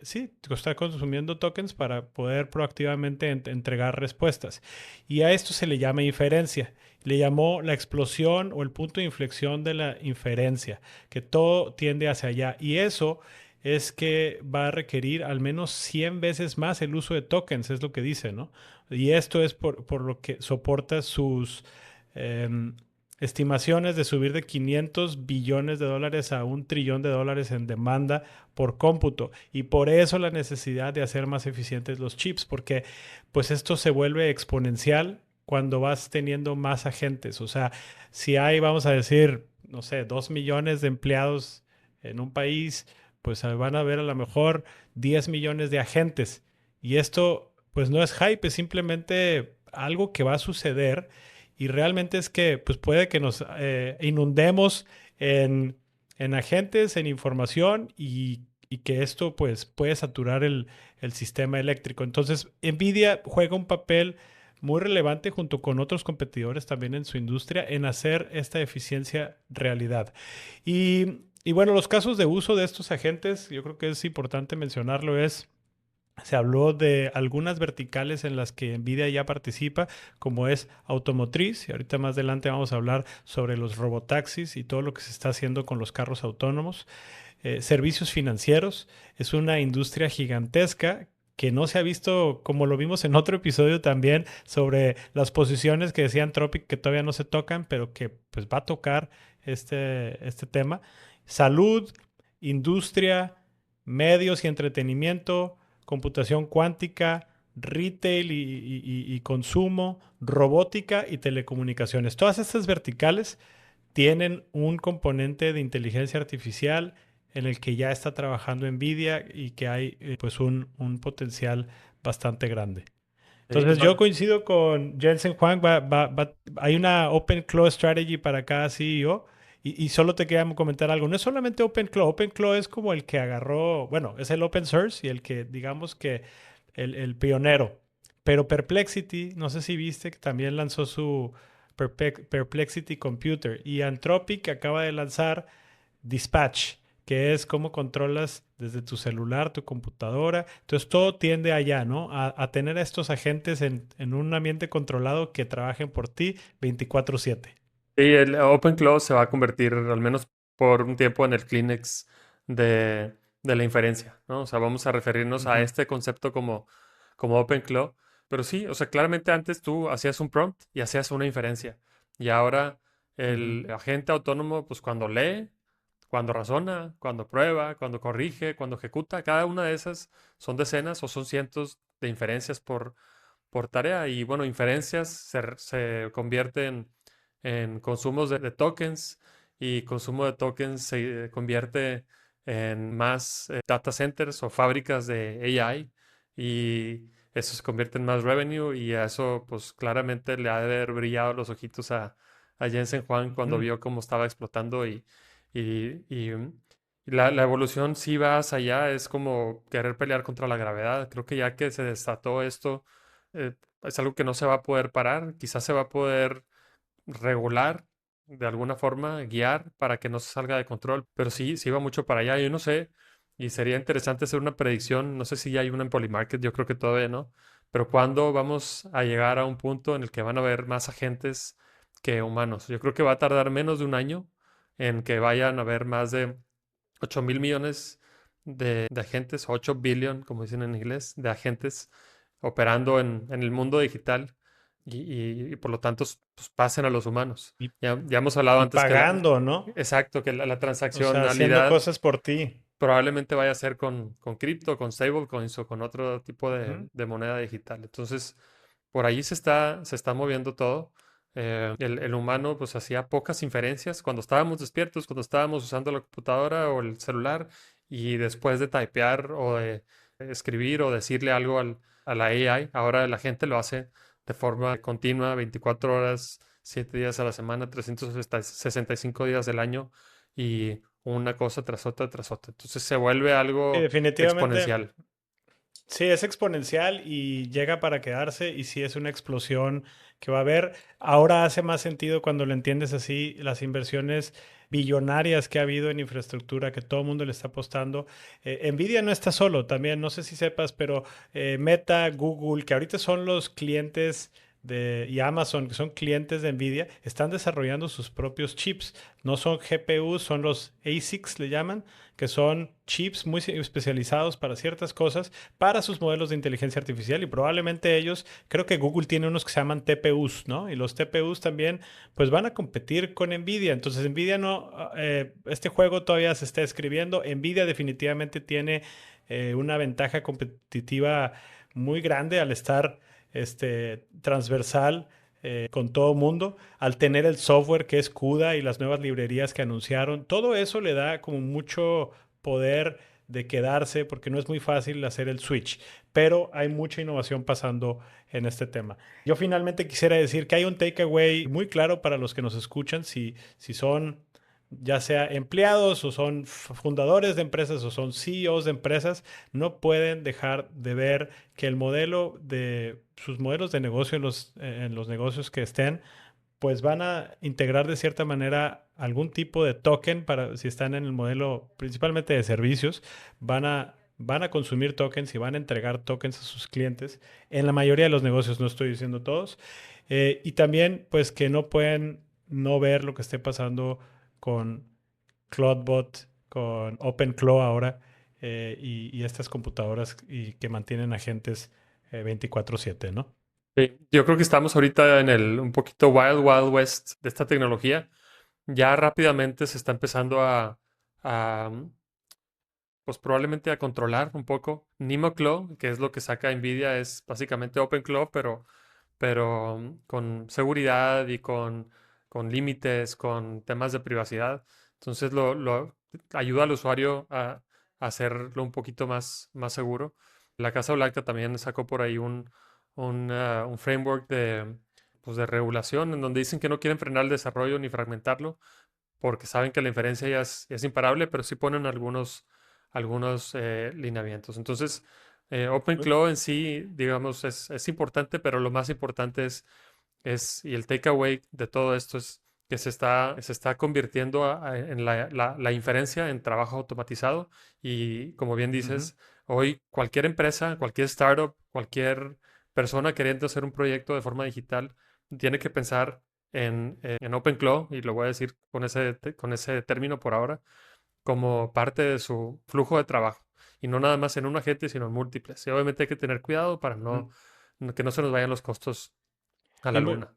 sí, está consumiendo tokens para poder proactivamente entregar respuestas. Y a esto se le llama inferencia. Le llamó la explosión o el punto de inflexión de la inferencia, que todo tiende hacia allá. Y eso es que va a requerir al menos 100 veces más el uso de tokens, es lo que dice, ¿no? Y esto es por lo que soporta sus em, estimaciones de subir de 500 billones de dólares a 1 trillón de dólares en demanda por cómputo. Y por eso la necesidad de hacer más eficientes los chips, porque pues esto se vuelve exponencial cuando vas teniendo más agentes. O sea, si hay, vamos a decir, no sé, 2 millones de empleados en un país, pues van a haber a lo mejor 10 millones de agentes. Y esto, pues no es hype, es simplemente algo que va a suceder y realmente es que pues puede que nos inundemos en, en agentes, en información y que esto pues puede saturar el sistema eléctrico. Entonces, Nvidia juega un papel muy relevante junto con otros competidores también en su industria en hacer esta eficiencia realidad. Y bueno, los casos de uso de estos agentes, yo creo que es importante mencionarlo, se habló de algunas verticales en las que Nvidia ya participa, como es automotriz, y ahorita más adelante vamos a hablar sobre los robotaxis y todo lo que se está haciendo con los carros autónomos. Servicios financieros, es una industria gigantesca que no se ha visto, como lo vimos en otro episodio también, sobre las posiciones que decían Tropic que todavía no se tocan, pero que pues va a tocar este tema. Salud, industria, medios y entretenimiento, computación cuántica, retail y consumo, robótica y telecomunicaciones. Todas estas verticales tienen un componente de inteligencia artificial en el que ya está trabajando NVIDIA y que hay pues un potencial bastante grande. Entonces yo coincido con Jensen Huang, hay una OpenClaw strategy para cada CEO y solo te quería comentar algo. No es solamente OpenClaw, OpenClaw es como el que agarró, bueno, es el open source y el que digamos que el pionero. Pero Perplexity, no sé si viste que también lanzó su Perplexity Computer y Anthropic acaba de lanzar Dispatch, que es cómo controlas desde tu celular, tu computadora. Entonces todo tiende allá, ¿no? A tener a estos agentes en un ambiente controlado que trabajen por ti 24/7. Sí, el OpenClaw se va a convertir, al menos por un tiempo, en el Kleenex de la inferencia, ¿no? O sea, vamos a referirnos a Ujú, este concepto como OpenClaw. Pero sí, o sea, claramente antes tú hacías un prompt y hacías una inferencia. Y ahora ujú. el agente autónomo, pues cuando lee, cuando razona, cuando prueba, cuando corrige, cuando ejecuta, cada una de esas son decenas o son cientos de inferencias por tarea. Y bueno, inferencias se convierten en consumos de tokens y consumo de tokens se convierte en más data centers o fábricas de AI y eso se convierte en más revenue y a eso pues claramente le ha de haber brillado los ojitos a Jensen Huang cuando Ujú. vio cómo estaba explotando y la evolución sí va hacia allá, es como querer pelear contra la gravedad. Creo que ya que se desató esto, eh, es algo que no se va a poder parar, quizás se va a poder regular de alguna forma, guiar para que no se salga de control, pero sí, sí va mucho para allá. Yo no sé, y sería interesante hacer una predicción, no sé si ya hay una en Polymarket, yo creo que todavía no, pero ¿cuándo vamos a llegar a un punto en el que van a haber más agentes que humanos? Yo creo que va a tardar menos de un año en que vayan a haber más de 8.000 millones de agentes, 8 billion, como dicen en inglés, de agentes operando en el mundo digital y por lo tanto pues, pasen a los humanos. Y, Ya hemos hablado y antes que pagando, ¿no? exacto, que la O sea, haciendo transaccionalidad cosas por ti. probablemente vaya a ser con cripto, con stablecoins o con otro tipo Ujú. de moneda digital. Entonces, por ahí se está moviendo todo. El humano pues hacía pocas inferencias cuando estábamos despiertos, cuando estábamos usando la computadora o el celular y después de typear o de escribir o decirle algo a la AI, ahora la gente lo hace de forma continua, 24 horas, 7 días a la semana, 365 días del año y una cosa tras otra tras otra. Entonces se vuelve Sí, algo definitivamente. exponencial. Sí, es exponencial y llega para quedarse y sí es una explosión que va a haber. Ahora hace más sentido cuando lo entiendes así, las inversiones billonarias que ha habido en infraestructura, que todo el mundo le está apostando. Nvidia no está solo, también, no sé si sepas, pero Meta, Google, que ahorita son los clientes y Amazon, que son clientes de Nvidia, están desarrollando sus propios chips. No son GPUs, son los ASICs, le llaman, que son chips muy especializados para ciertas cosas para sus modelos de inteligencia artificial y probablemente ellos, creo que Google tiene unos que se llaman TPUs, ¿no? Y los TPUs también, pues van a competir con Nvidia. Entonces Nvidia no, este juego todavía se está escribiendo. Nvidia definitivamente tiene una ventaja competitiva muy grande al estar transversal con todo mundo, al tener el software que es CUDA y las nuevas librerías que anunciaron, todo eso le da como mucho poder de quedarse porque no es muy fácil hacer el switch, pero hay mucha innovación pasando en este tema. Yo finalmente quisiera decir que hay un takeaway muy claro para los que nos escuchan, si son ya sea empleados o son fundadores de empresas o son CEOs de empresas, no pueden dejar de ver que el modelo de sus modelos de negocio en los negocios que estén pues van a integrar de cierta manera algún tipo de token para si están en el modelo principalmente de servicios, van a consumir tokens y van a entregar tokens a sus clientes. En la mayoría de los negocios, no estoy diciendo todos. Y también pues que no pueden no ver lo que esté pasando con CloudBot, con OpenClaw ahora y estas computadoras y que mantienen agentes 24/7, ¿no? Sí, yo creo que estamos ahorita en el un poquito wild, wild west de esta tecnología. Ya rápidamente se está empezando pues probablemente a controlar un poco. NemoClaw, que es lo que saca NVIDIA, es básicamente OpenClaw, pero con seguridad y con límites, con temas de privacidad. Entonces ayuda al usuario a hacerlo un poquito más seguro. La Casa Blanca también sacó por ahí un framework pues de regulación en donde dicen que no quieren frenar el desarrollo ni fragmentarlo porque saben que la inferencia ya es imparable, pero sí ponen algunos lineamientos. Entonces, OpenClaw en sí, digamos, es importante, pero lo más importante y el takeaway de todo esto es que se está convirtiendo en la inferencia en trabajo automatizado y como bien Ujú. dices, hoy cualquier empresa, cualquier startup, cualquier persona queriendo hacer un proyecto de forma digital tiene que pensar en OpenClaw, y lo voy a decir con ese término por ahora, como parte de su flujo de trabajo. Y no nada más en un agente, sino en múltiples. Y obviamente hay que tener cuidado para Mm. que no se nos vayan los costos a la Y luna.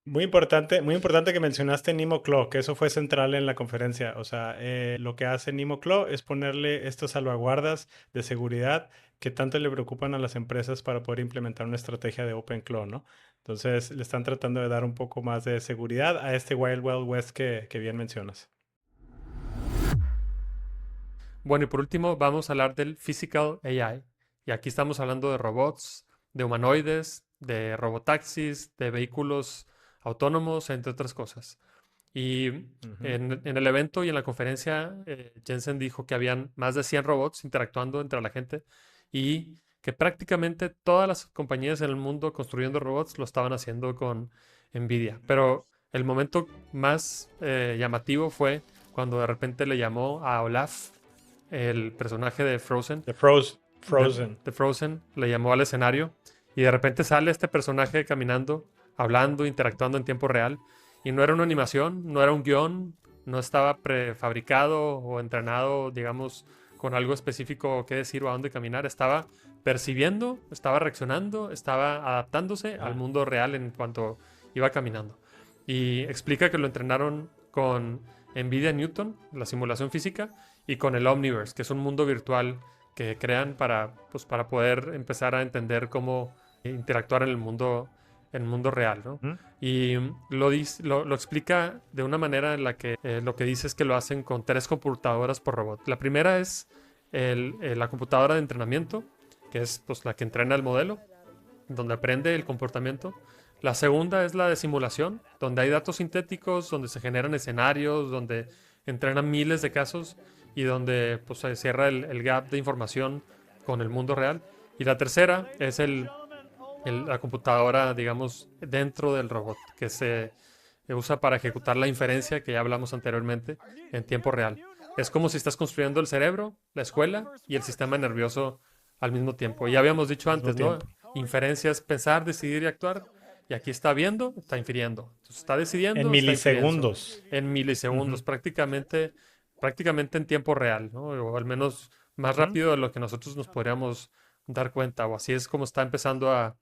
muy importante que mencionaste NimoClaw, que eso fue central en la conferencia. O sea, lo que hace NimoClaw es ponerle estas salvaguardas de seguridad que tanto le preocupan a las empresas para poder implementar una estrategia de OpenClaw, ¿no? Entonces, le están tratando de dar un poco más de seguridad a este Wild Wild West que bien mencionas. Bueno, y por último, vamos a hablar del Physical AI. Y aquí estamos hablando de robots, de humanoides, de robotaxis, de vehículos autónomos, entre otras cosas. Y Ujú. en el evento y en la conferencia, Jensen dijo que habían más de 100 robots interactuando entre la gente y que prácticamente todas las compañías en el mundo construyendo robots lo estaban haciendo con NVIDIA. Pero el momento más llamativo fue cuando de repente le llamó a Olaf, el personaje de Frozen, de, Frozen. de Frozen, le llamó al escenario y de repente sale este personaje caminando, hablando, interactuando en tiempo real. Y no era una animación, no era un guión, no estaba prefabricado o entrenado, digamos, con algo específico que decir o a dónde caminar. Estaba percibiendo, estaba reaccionando, estaba adaptándose al Ah, mundo real en cuanto iba caminando. Y explica que lo entrenaron con NVIDIA Newton, la simulación física, y con el Omniverse, que es un mundo virtual que crean para poder empezar a entender cómo interactuar en el mundo real, ¿no? ujú. Y lo explica de una manera en la que lo que dice es que lo hacen con 3 computadoras por robot. La primera es la computadora de entrenamiento, que es pues, la que entrena el modelo, donde aprende el comportamiento. La segunda es la de simulación, donde hay datos sintéticos, donde se generan escenarios, donde entrenan miles de casos y donde pues, se cierra el gap de información con el mundo real. Y la tercera es la computadora, digamos, dentro del robot, que se usa para ejecutar la inferencia que ya hablamos anteriormente en tiempo real. Es como si estás construyendo el cerebro, la escuela y el sistema nervioso al mismo tiempo. Ya habíamos dicho Al mismo antes, ¿no? tiempo. Inferencia es pensar, decidir y actuar. Y aquí está viendo, está infiriendo. Entonces, está En decidiendo, está infiriendo milisegundos. en milisegundos, Ujú, prácticamente en tiempo real, ¿no? O al menos más ujú. rápido de lo que nosotros nos podríamos dar cuenta. O así es como está empezando a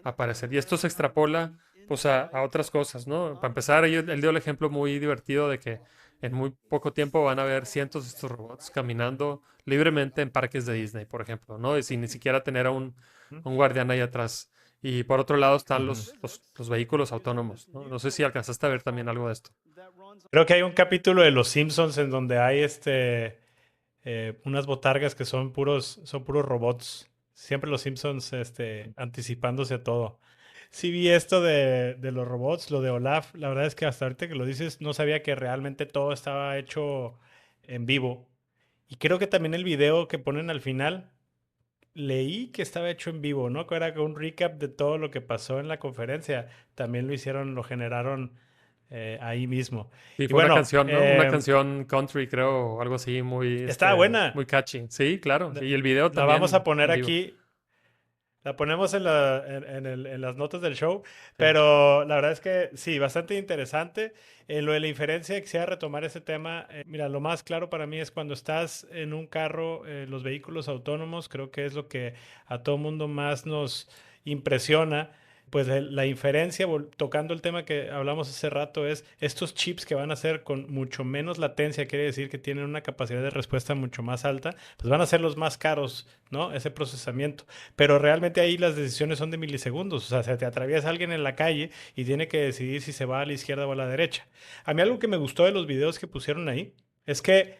aparecer. Y esto se extrapola pues a otras cosas, ¿no? Para empezar, él dio el ejemplo muy divertido de que en muy poco tiempo van a haber cientos de estos robots caminando libremente en parques de Disney, por ejemplo, ¿no? Y sin ni siquiera tener a un guardián ahí atrás. Y por otro lado están Ujú. los vehículos autónomos, ¿no? No sé si alcanzaste a ver también algo de esto. Creo que hay un capítulo de Los Simpsons en donde hay unas botargas que son puros robots. Siempre los Simpsons anticipándose a todo. Sí vi esto de los robots, lo de Olaf. La verdad es que hasta ahorita que lo dices, no sabía que realmente todo estaba hecho en vivo. Y creo que también el video que ponen al final, leí que estaba hecho en vivo, ¿no? Que era un recap de todo lo que pasó en la conferencia. También lo hicieron, lo generaron ahí mismo. Sí, Y fue una bueno, canción, ¿no? Una canción country, creo, o algo así, estaba buena. muy catchy. Sí, claro. La Y el video la vamos a también poner en vivo. aquí. La ponemos en las notas del show, Sí. pero la verdad es que sí, bastante interesante. En lo de la inferencia, quisiera retomar ese tema. Mira, lo más claro para mí es cuando estás en un carro, los vehículos autónomos, creo que es lo que a todo mundo más nos impresiona. Pues la inferencia, tocando el tema que hablamos hace rato, es estos chips que van a ser con mucho menos latencia, quiere decir que tienen una capacidad de respuesta mucho más alta, pues van a ser los más caros, ¿no? Ese procesamiento. Pero realmente ahí las decisiones son de milisegundos. O sea, se te atraviesa alguien en la calle y tiene que decidir si se va a la izquierda o a la derecha. A mí algo que me gustó de los videos que pusieron ahí es que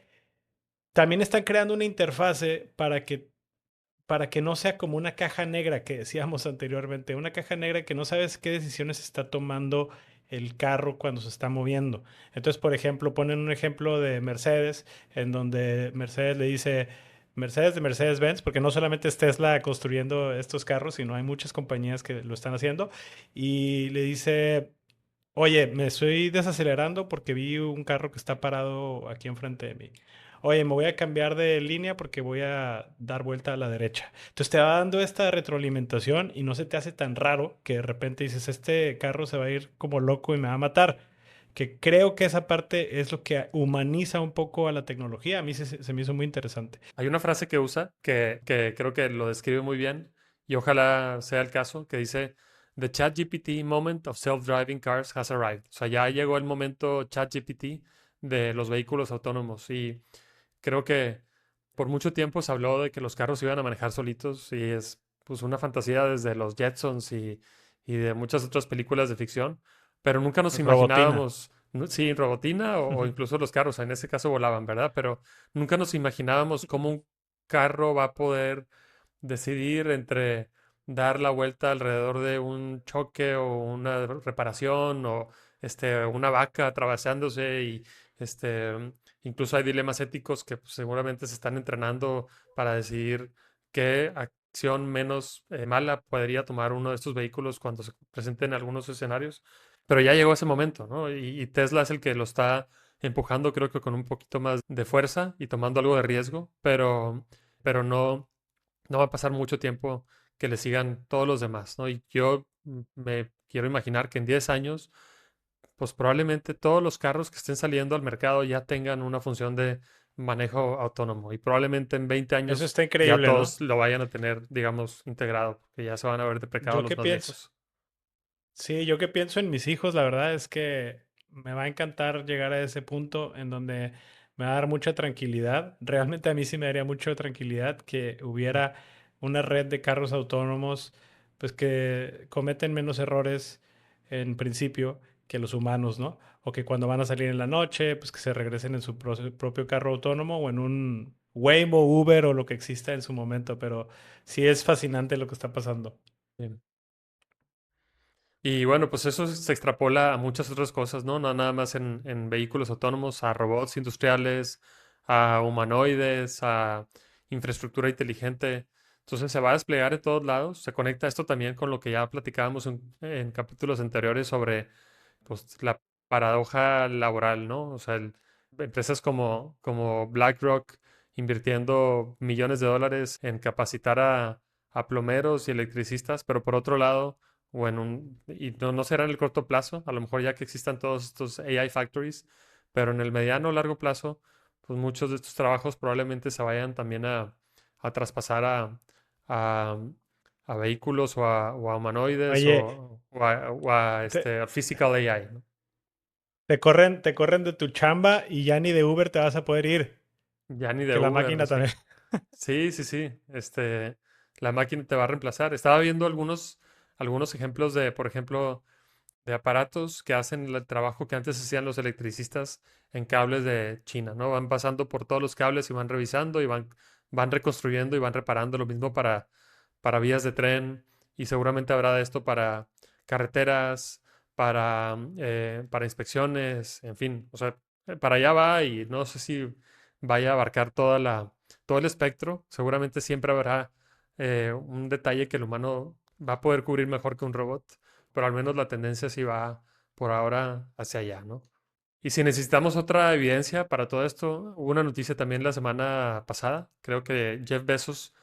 también están creando una interfase para que no sea como una caja negra que decíamos anteriormente, una caja negra que no sabes qué decisiones está tomando el carro cuando se está moviendo. Entonces, por ejemplo, ponen un ejemplo de Mercedes, en donde Mercedes le dice, Mercedes de Mercedes-Benz, porque no solamente es Tesla construyendo estos carros, sino hay muchas compañías que lo están haciendo, y le dice, oye, me estoy desacelerando porque vi un carro que está parado aquí enfrente de mí. Oye, me voy a cambiar de línea porque voy a dar vuelta a la derecha. Entonces te va dando esta retroalimentación y no se te hace tan raro que de repente dices, este carro se va a ir como loco y me va a matar. Que creo que esa parte es lo que humaniza un poco a la tecnología. A mí se me hizo muy interesante. Hay una frase que usa que creo que lo describe muy bien y ojalá sea el caso, que dice, The ChatGPT moment of self-driving cars has arrived. O sea, ya llegó el momento ChatGPT de los vehículos autónomos y creo que por mucho tiempo se habló de que los carros se iban a manejar solitos y es pues una fantasía desde los Jetsons y de muchas otras películas de ficción, pero nunca nos Robotina. imaginábamos, sí, robotina o incluso los carros, en ese caso volaban, ¿verdad? Pero nunca nos imaginábamos cómo un carro va a poder decidir entre dar la vuelta alrededor de un choque o una reparación o una vaca atravesándose y incluso hay dilemas éticos que pues, seguramente se están entrenando para decidir qué acción menos mala podría tomar uno de estos vehículos cuando se presenten en algunos escenarios. Pero ya llegó ese momento, ¿no? Y Tesla es el que lo está empujando, creo que con un poquito más de fuerza y tomando algo de riesgo, pero no va a pasar mucho tiempo que le sigan todos los demás, ¿no? Y yo me quiero imaginar que en 10 años, pues probablemente todos los carros que estén saliendo al mercado ya tengan una función de manejo autónomo y probablemente en 20 Eso años está ya increíble, ¿no? todos lo vayan a tener, digamos, integrado, porque ya se van a ver deprecados Yo los qué más pienso. viejos. Sí, yo que pienso en mis hijos, la verdad es que me va a encantar llegar a ese punto en donde me va a dar mucha tranquilidad. Realmente a mí sí me daría mucha tranquilidad que Mm, hubiera una red de carros autónomos, pues que cometen menos errores en principio que los humanos, ¿no? O que cuando van a salir en la noche, pues que se regresen en su propio carro autónomo o en un Waymo, Uber o lo que exista en su momento. Pero sí es fascinante lo que está pasando. sí. Y bueno, pues eso se extrapola a muchas otras cosas, ¿no? No nada más en vehículos autónomos, a robots industriales, a humanoides, a infraestructura inteligente. Entonces se va a desplegar en todos lados. Se conecta esto también con lo que ya platicábamos en capítulos anteriores sobre pues, la paradoja laboral, ¿no? O sea, empresas como BlackRock invirtiendo millones de dólares en capacitar a plomeros y electricistas, pero por otro lado o y no será en el corto plazo, a lo mejor ya que existan todos estos AI factories, pero en el mediano o largo plazo, pues muchos de estos trabajos probablemente se vayan también a traspasar a, a vehículos o a humanoides Oye, a physical AI, ¿no? te corren de tu chamba y ya ni de Uber te vas a poder ir, Ya ni de que la Uber, máquina también. sí. Sí, sí, sí. La máquina te va a reemplazar. Estaba viendo algunos ejemplos de, por ejemplo, de aparatos que hacen el trabajo que antes hacían los electricistas en cables de China, ¿no? Van pasando por todos los cables y van revisando y van reconstruyendo y van reparando lo mismo para vías de tren y seguramente habrá de esto para carreteras, para inspecciones, en fin, o sea, para allá va y no sé si vaya a abarcar todo el espectro, seguramente siempre habrá un detalle que el humano va a poder cubrir mejor que un robot, pero al menos la tendencia sí va por ahora hacia allá, ¿no? Y si necesitamos otra evidencia para todo esto, hubo una noticia también la semana pasada. Creo que Jeff Bezos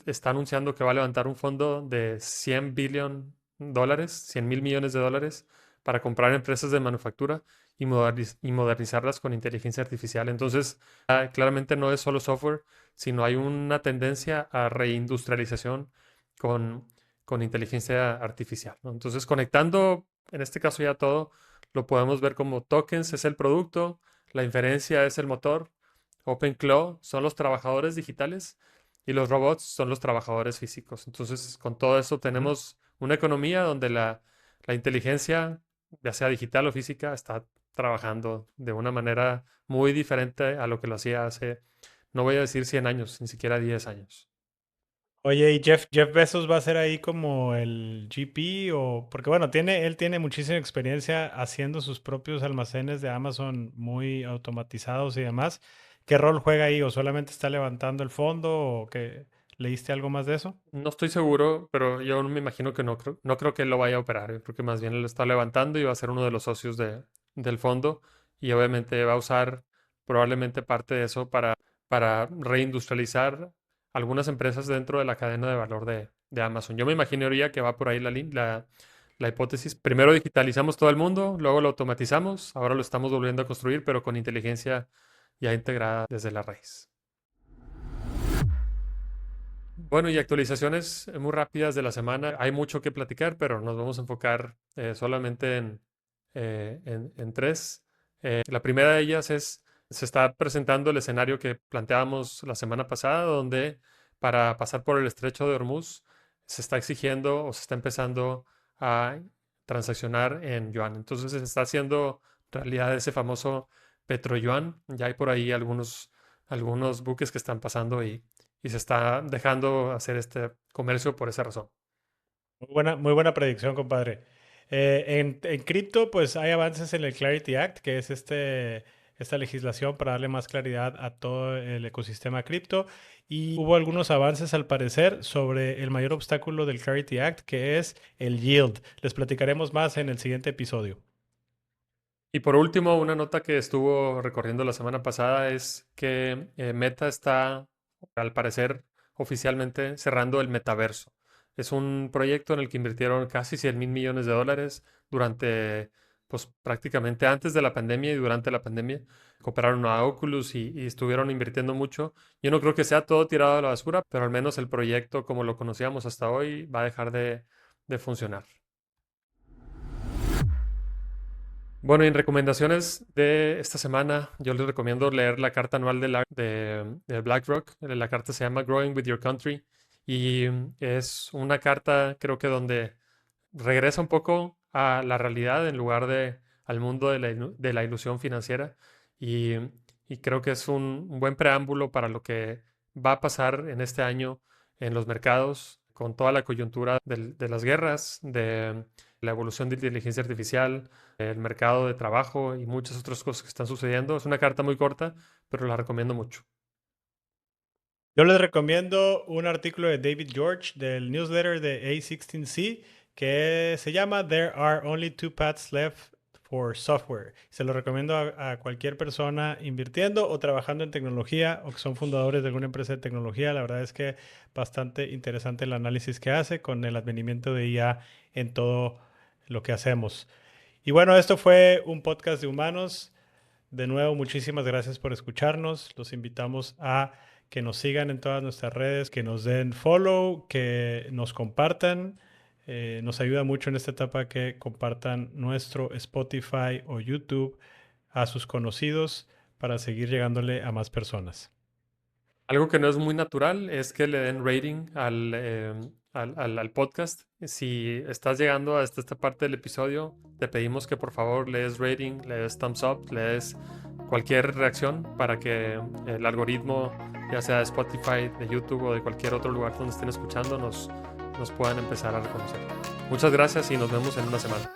está anunciando que va a levantar un fondo de 100 billion dólares, 100 mil millones de dólares, para comprar empresas de manufactura y modernizarlas con inteligencia artificial. Entonces, claramente no es solo software, sino hay una tendencia a reindustrialización con, con inteligencia artificial, ¿no? Entonces, conectando, en este caso ya todo lo podemos ver como tokens es el producto, la inferencia es el motor, OpenClaw son los trabajadores digitales y los robots son los trabajadores físicos. Entonces, con todo eso Ujú. tenemos una economía donde la inteligencia, ya sea digital o física, está trabajando de una manera muy diferente a lo que lo hacía hace, no voy a decir 100 años, ni siquiera 10 años. Oye, ¿y Jeff Bezos va a ser ahí como el GP o porque bueno, él tiene muchísima experiencia haciendo sus propios almacenes de Amazon muy automatizados y demás? ¿Qué rol juega ahí? ¿O solamente está levantando el fondo o qué? ¿Leíste algo más de eso? No estoy seguro, pero yo me imagino que no creo que él lo vaya a operar. Yo creo que más bien él lo está levantando y va a ser uno de los socios del fondo. Y obviamente va a usar probablemente parte de eso para reindustrializar algunas empresas dentro de la cadena de valor de Amazon. Yo me imaginaría que va por ahí la hipótesis. Primero digitalizamos todo el mundo, luego lo automatizamos, ahora lo estamos volviendo a construir, pero con inteligencia ya integrada desde la raíz. Bueno, y actualizaciones muy rápidas de la semana. Hay mucho que platicar, pero nos vamos a enfocar solamente en tres. La primera de ellas se está presentando el escenario que planteábamos la semana pasada, donde para pasar por el estrecho de Hormuz se está exigiendo o se está empezando a transaccionar en yuan. Entonces se está haciendo realidad ese famoso petroyuan. Ya hay por ahí algunos buques que están pasando y se está dejando hacer este comercio por esa razón. Muy buena predicción, compadre. En cripto, pues hay avances en el Clarity Act, que es esta legislación para darle más claridad a todo el ecosistema cripto. Y hubo algunos avances, al parecer, sobre el mayor obstáculo del Clarity Act, que es el yield. Les platicaremos más en el siguiente episodio. Y por último, una nota que estuvo recorriendo la semana pasada es que Meta está, al parecer, oficialmente cerrando el metaverso. Es un proyecto en el que invirtieron casi 100 mil millones de dólares durante, pues prácticamente antes de la pandemia y durante la pandemia. Compraron a Oculus y estuvieron invirtiendo mucho. Yo no creo que sea todo tirado a la basura, pero al menos el proyecto como lo conocíamos hasta hoy va a dejar de funcionar. Bueno, y en recomendaciones de esta semana, yo les recomiendo leer la carta anual de BlackRock. La carta se llama Growing with Your Country y es una carta, creo que donde regresa un poco a la realidad en lugar de al mundo de la ilusión financiera. Y, y creo que es un buen preámbulo para lo que va a pasar en este año en los mercados, con toda la coyuntura de las guerras, de la evolución de inteligencia artificial, el mercado de trabajo y muchas otras cosas que están sucediendo. Es una carta muy corta, pero la recomiendo mucho. Yo les recomiendo un artículo de David George del newsletter de A16Z que se llama There are only two paths left for software. Se lo recomiendo a cualquier persona invirtiendo o trabajando en tecnología o que son fundadores de alguna empresa de tecnología. La verdad es que bastante interesante el análisis que hace con el advenimiento de IA en todo lo que hacemos. Y bueno, esto fue un podcast de humanos. De nuevo, muchísimas gracias por escucharnos. Los invitamos a que nos sigan en todas nuestras redes, que nos den follow, que nos compartan. Nos ayuda mucho en esta etapa que compartan nuestro Spotify o YouTube a sus conocidos para seguir llegándole a más personas. Algo que no es muy natural es que le den rating al podcast. Si estás llegando hasta esta parte del episodio, te pedimos que por favor le des rating, le des thumbs up, le des cualquier reacción para que el algoritmo, ya sea de Spotify, de YouTube o de cualquier otro lugar donde estén escuchando, nos puedan empezar a reconocer. Muchas gracias y nos vemos en una semana.